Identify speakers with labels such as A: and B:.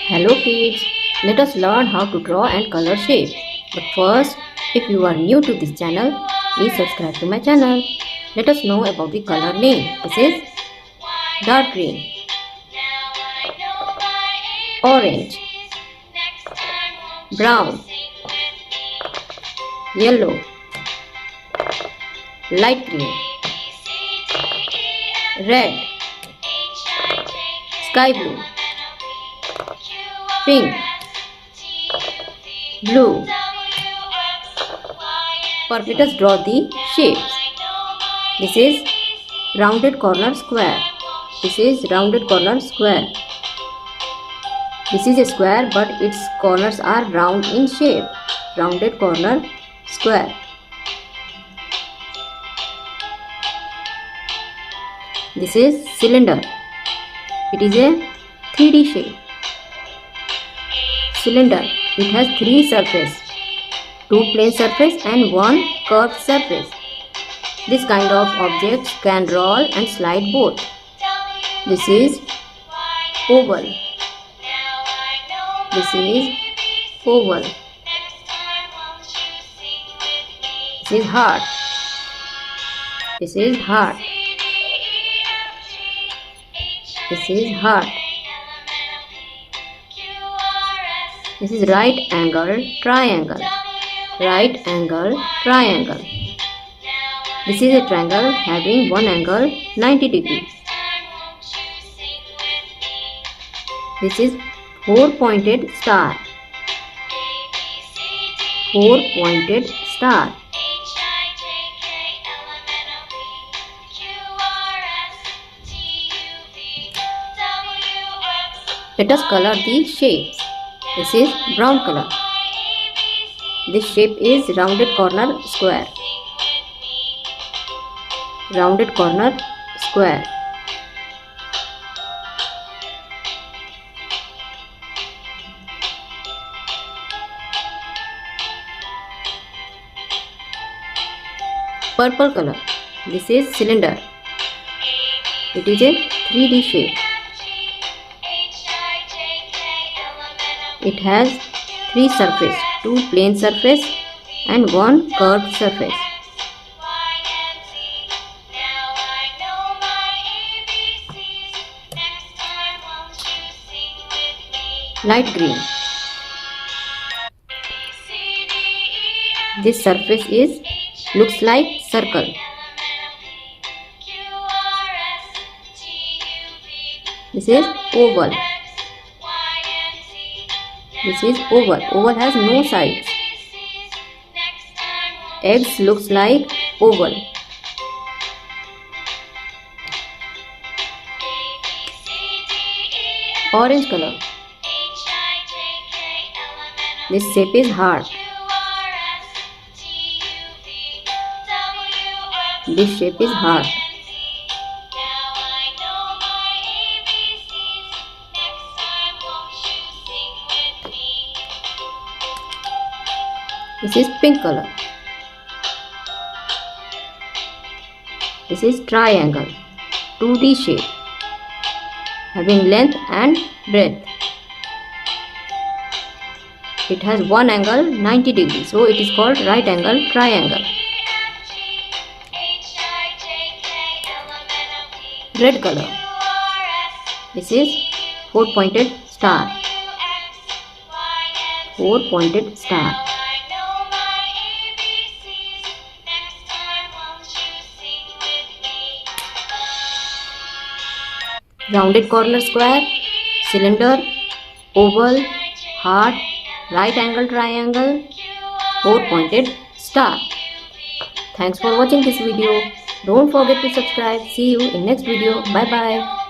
A: Hello kids, let us learn how to draw and color shapes. But first, if you are new to this channel, please subscribe to my channel. Let us know about the color name. This is dark green, orange, brown, yellow, light green, red, sky blue, pink, blue. First, let us draw the shapes. This is rounded corner square. This is rounded corner square. This is a square, but its corners are round in shape. Rounded corner square. This is cylinder. It is a 3D shape. Cylinder. It has 3 surfaces, 2 plane surface and 1 curved surface. This kind of objects can roll and slide both. This is oval. This is oval. This is heart. This is heart. This is heart. This is right angle triangle. Right angle triangle. This is a triangle having one angle 90 degrees. This is 4-pointed star. 4-pointed star. Let us color the shapes. This is brown color. This shape is rounded corner square. Rounded corner square. Purple color. This is cylinder. It is a 3D shape. It has 3 surfaces, 2 plane surface and 1 curved surface. Light green. This surface looks like circle. This is oval. This is oval. Oval has no sides. Eggs looks like oval. Orange color. This shape is heart. This shape is heart. This is pink color. This is triangle, 2D shape, having length and breadth. It has one angle 90 degrees, so it is called right angle triangle. Red color. This is 4-pointed star. 4-pointed star. Rounded corner square, cylinder, oval, heart, right angle triangle, 4-pointed star. Thanks for watching this video. Don't forget to subscribe. See you in next video. Bye bye.